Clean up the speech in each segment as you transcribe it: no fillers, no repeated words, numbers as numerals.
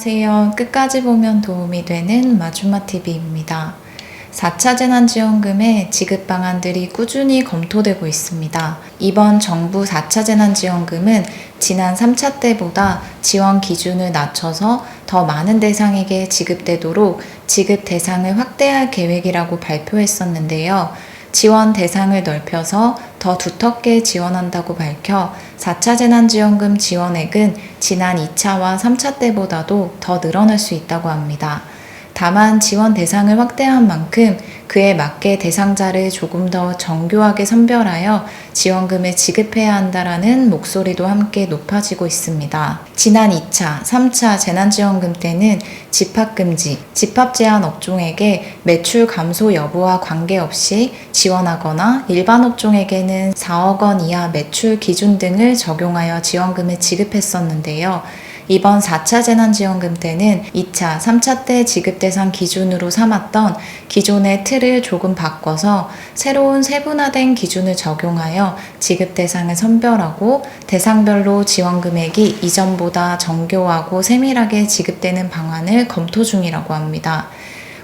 안녕하세요. 끝까지 보면 도움이 되는 마주마TV입니다. 4차 재난지원금의 지급 방안들이 꾸준히 검토되고 있습니다. 이번 정부 4차 재난지원금은 지난 3차 때보다 지원 기준을 낮춰서 더 많은 대상에게 지급되도록 지급 대상을 확대할 계획이라고 발표했었는데요. 지원 대상을 넓혀서 더 두텁게 지원한다고 밝혀 4차 재난지원금 지원액은 지난 2차와 3차 때보다도 더 늘어날 수 있다고 합니다. 다만 지원 대상을 확대한 만큼 그에 맞게 대상자를 조금 더 정교하게 선별하여 지원금을 지급해야 한다라는 목소리도 함께 높아지고 있습니다. 지난 2차, 3차 재난지원금 때는 집합금지, 집합제한 업종에게 매출 감소 여부와 관계없이 지원하거나 일반 업종에게는 4억 원 이하 매출 기준 등을 적용하여 지원금을 지급했었는데요. 이번 4차 재난지원금 때는 2차, 3차 때 지급 대상 기준으로 삼았던 기존의 틀을 조금 바꿔서 새로운 세분화된 기준을 적용하여 지급 대상을 선별하고 대상별로 지원 금액이 이전보다 정교하고 세밀하게 지급되는 방안을 검토 중이라고 합니다.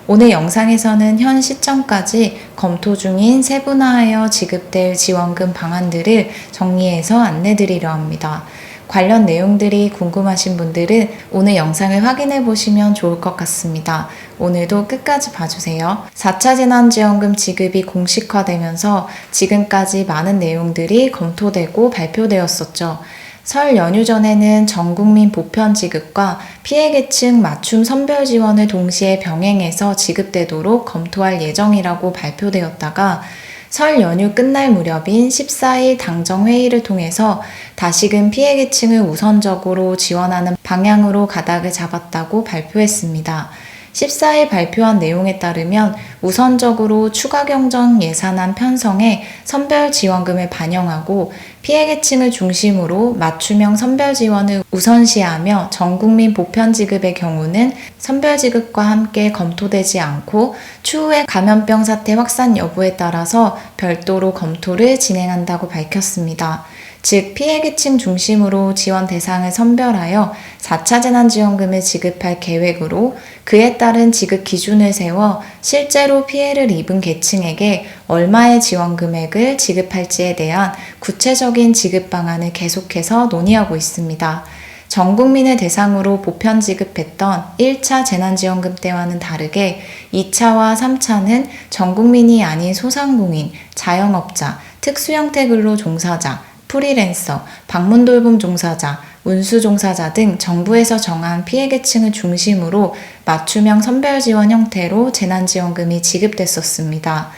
오늘 영상에서는 현 시점까지 검토 중인 세분화하여 지급될 지원금 방안들을 정리해서 안내드리려 합니다. 관련 내용들이 궁금하신 분들은 오늘 영상을 확인해 보시면 좋을 것 같습니다. 오늘도 끝까지 봐주세요. 4차 재난지원금 지급이 공식화되면서 지금까지 많은 내용들이 검토되고 발표되었었죠. 설 연휴 전에는 전국민 보편 지급과 피해계층 맞춤 선별 지원을 동시에 병행해서 지급되도록 검토할 예정이라고 발표되었다가 설 연휴 끝날 무렵인 14일 당정회의를 통해서 다시금 피해계층을 우선적으로 지원하는 방향으로 가닥을 잡았다고 발표했습니다. 14일 발표한 내용에 따르면 우선적으로 추가 경정 예산안 편성에 선별 지원금을 반영하고 피해계층을 중심으로 맞춤형 선별 지원을 우선시하며 전국민 보편 지급의 경우는 선별 지급과 함께 검토되지 않고 추후에 감염병 사태 확산 여부에 따라서 별도로 검토를 진행한다고 밝혔습니다. 즉 피해계층 중심으로 지원 대상을 선별하여 4차 재난지원금을 지급할 계획으로 그에 따른 지급 기준을 세워 실제로 피해를 입은 계층에게 얼마의 지원 금액을 지급할지에 대한 구체적인 지급 방안을 계속해서 논의하고 있습니다. 전 국민을 대상으로 보편 지급했던 1차 재난지원금 때와는 다르게 2차와 3차는 전 국민이 아닌 소상공인, 자영업자, 특수형태 근로 종사자, 프리랜서, 방문돌봄 종사자, 운수 종사자 등 정부에서 정한 피해계층을 중심으로 맞춤형 선별 지원 형태로 재난지원금이 지급됐었습니다.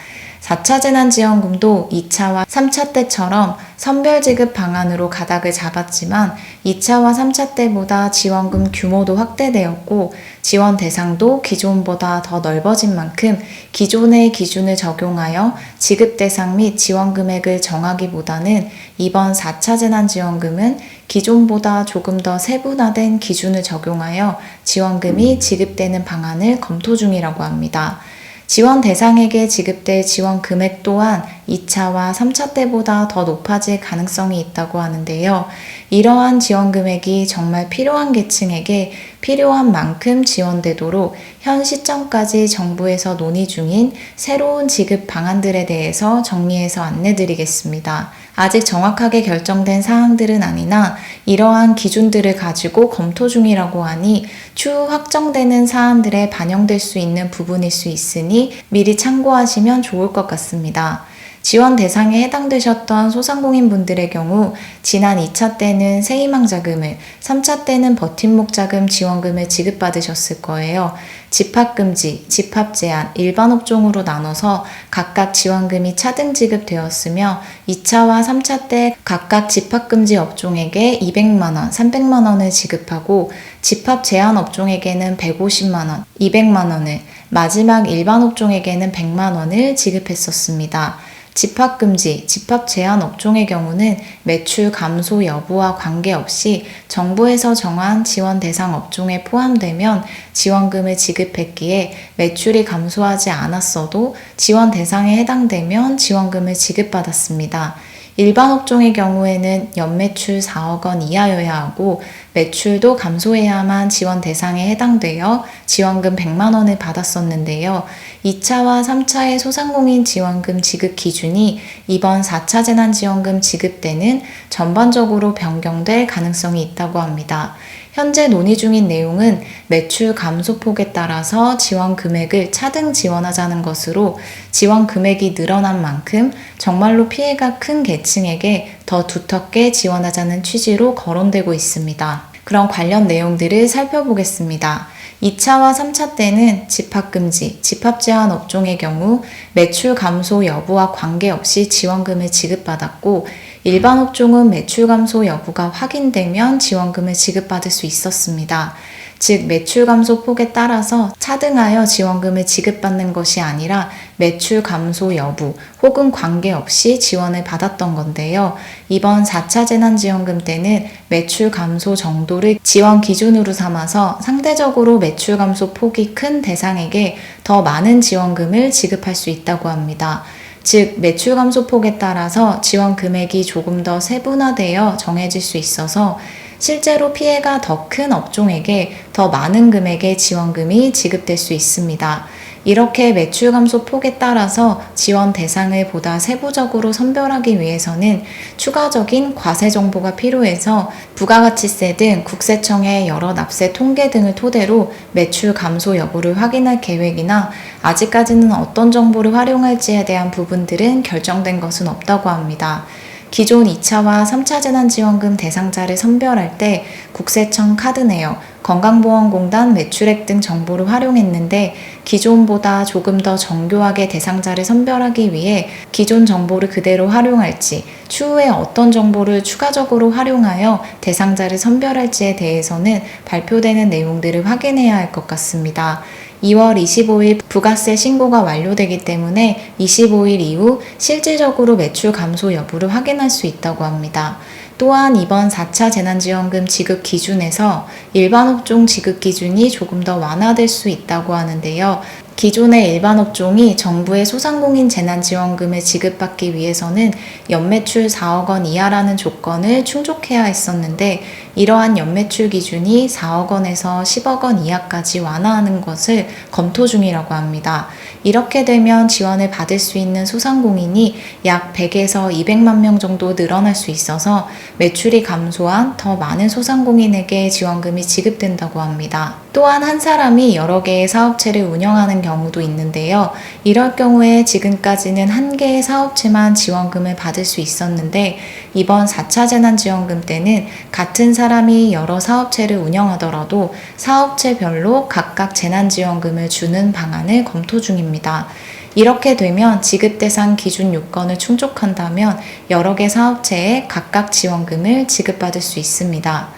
4차 재난지원금도 2차와 3차 때처럼 선별지급 방안으로 가닥을 잡았지만 2차와 3차 때보다 지원금 규모도 확대되었고 지원 대상도 기존보다 더 넓어진 만큼 기존의 기준을 적용하여 지급 대상 및 지원 금액을 정하기보다는 이번 4차 재난지원금은 기존보다 조금 더 세분화된 기준을 적용하여 지원금이 지급되는 방안을 검토 중이라고 합니다. 지원 대상에게 지급될 지원 금액 또한 2차와 3차 때보다 더 높아질 가능성이 있다고 하는데요. 이러한 지원 금액이 정말 필요한 계층에게 필요한 만큼 지원되도록 현 시점까지 정부에서 논의 중인 새로운 지급 방안들에 대해서 정리해서 안내드리겠습니다. 아직 정확하게 결정된 사항들은 아니나 이러한 기준들을 가지고 검토 중이라고 하니 추후 확정되는 사안들에 반영될 수 있는 부분일 수 있으니 미리 참고하시면 좋을 것 같습니다. 지원 대상에 해당되셨던 소상공인 분들의 경우 지난 2차 때는 새희망 자금을, 3차 때는 버팀목 자금 지원금을 지급받으셨을 거예요. 집합금지, 집합제한, 일반 업종으로 나눠서 각각 지원금이 차등 지급되었으며 2차와 3차 때 각각 집합금지 업종에게 200만원, 300만원을 지급하고 집합제한 업종에게는 150만원, 200만원을, 마지막 일반 업종에게는 100만원을 지급했었습니다. 집합금지, 집합제한 업종의 경우는 매출 감소 여부와 관계없이 정부에서 정한 지원 대상 업종에 포함되면 지원금을 지급했기에 매출이 감소하지 않았어도 지원 대상에 해당되면 지원금을 지급받았습니다. 일반 업종의 경우에는 연매출 4억 원 이하여야 하고 매출도 감소해야만 지원 대상에 해당되어 지원금 100만 원을 받았었는데요. 2차와 3차의 소상공인 지원금 지급 기준이 이번 4차 재난지원금 지급 때는 전반적으로 변경될 가능성이 있다고 합니다. 현재 논의 중인 내용은 매출 감소폭에 따라서 지원 금액을 차등 지원하자는 것으로 지원 금액이 늘어난 만큼 정말로 피해가 큰 계층에게 더 두텁게 지원하자는 취지로 거론되고 있습니다. 그럼 관련 내용들을 살펴보겠습니다. 2차와 3차 때는 집합금지, 집합제한 업종의 경우 매출 감소 여부와 관계없이 지원금을 지급받았고 일반 업종은 매출 감소 여부가 확인되면 지원금을 지급받을 수 있었습니다. 즉 매출 감소 폭에 따라서 차등하여 지원금을 지급받는 것이 아니라 매출 감소 여부 혹은 관계없이 지원을 받았던 건데요. 이번 4차 재난지원금 때는 매출 감소 정도를 지원 기준으로 삼아서 상대적으로 매출 감소 폭이 큰 대상에게 더 많은 지원금을 지급할 수 있다고 합니다. 즉 매출 감소 폭에 따라서 지원 금액이 조금 더 세분화되어 정해질 수 있어서 실제로 피해가 더 큰 업종에게 더 많은 금액의 지원금이 지급될 수 있습니다. 이렇게 매출 감소 폭에 따라서 지원 대상을 보다 세부적으로 선별하기 위해서는 추가적인 과세 정보가 필요해서 부가가치세 등 국세청의 여러 납세 통계 등을 토대로 매출 감소 여부를 확인할 계획이나 아직까지는 어떤 정보를 활용할지에 대한 부분들은 결정된 것은 없다고 합니다. 기존 2차와 3차 재난지원금 대상자를 선별할 때 국세청 카드 내역, 건강보험공단 매출액 등 정보를 활용했는데 기존보다 조금 더 정교하게 대상자를 선별하기 위해 기존 정보를 그대로 활용할지 추후에 어떤 정보를 추가적으로 활용하여 대상자를 선별할지에 대해서는 발표되는 내용들을 확인해야 할 것 같습니다. 2월 25일 부가세 신고가 완료되기 때문에 25일 이후 실질적으로 매출 감소 여부를 확인할 수 있다고 합니다. 또한 이번 4차 재난지원금 지급 기준에서 일반 업종 지급 기준이 조금 더 완화될 수 있다고 하는데요. 기존의 일반 업종이 정부의 소상공인 재난지원금을 지급받기 위해서는 연매출 4억 원 이하라는 조건을 충족해야 했었는데 이러한 연매출 기준이 4억 원에서 10억 원 이하까지 완화하는 것을 검토 중이라고 합니다. 이렇게 되면 지원을 받을 수 있는 소상공인이 약 100에서 200만 명 정도 늘어날 수 있어서 매출이 감소한 더 많은 소상공인에게 지원금이 지급된다고 합니다. 또한 한 사람이 여러 개의 사업체를 운영하는 경우도 있는데요. 이럴 경우에 지금까지는 한 개의 사업체만 지원금을 받을 수 있었는데 이번 4차 재난지원금 때는 같은 사람이 여러 사업체를 운영하더라도 사업체별로 각각 재난지원금을 주는 방안을 검토 중입니다. 이렇게 되면 지급 대상 기준 요건을 충족한다면 여러 개 사업체에 각각 지원금을 지급받을 수 있습니다.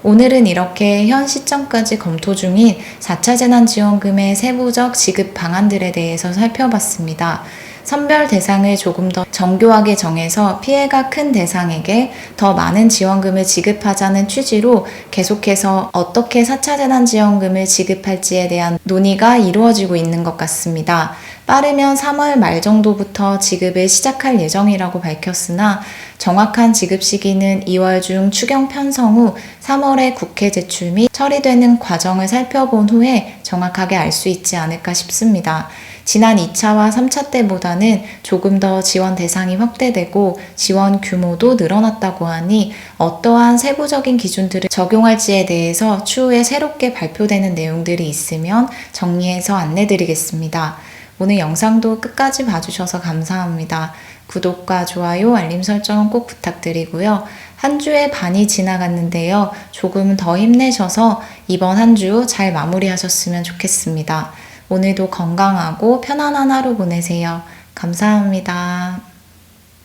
오늘은 이렇게 현 시점까지 검토 중인 4차 재난지원금의 세부적 지급 방안들에 대해서 살펴봤습니다. 선별 대상을 조금 더 정교하게 정해서 피해가 큰 대상에게 더 많은 지원금을 지급하자는 취지로 계속해서 어떻게 4차 재난지원금을 지급할지에 대한 논의가 이루어지고 있는 것 같습니다. 빠르면 3월 말 정도부터 지급을 시작할 예정이라고 밝혔으나 정확한 지급 시기는 2월 중 추경 편성 후 3월에 국회 제출 및 처리되는 과정을 살펴본 후에 정확하게 알 수 있지 않을까 싶습니다. 지난 2차와 3차 때보다는 조금 더 지원 대상이 확대되고 지원 규모도 늘어났다고 하니 어떠한 세부적인 기준들을 적용할지에 대해서 추후에 새롭게 발표되는 내용들이 있으면 정리해서 안내드리겠습니다. 오늘 영상도 끝까지 봐주셔서 감사합니다. 구독과 좋아요, 알림 설정 꼭 부탁드리고요. 한 주의 반이 지나갔는데요. 조금 더 힘내셔서 이번 한 주 잘 마무리하셨으면 좋겠습니다. 오늘도 건강하고 편안한 하루 보내세요. 감사합니다.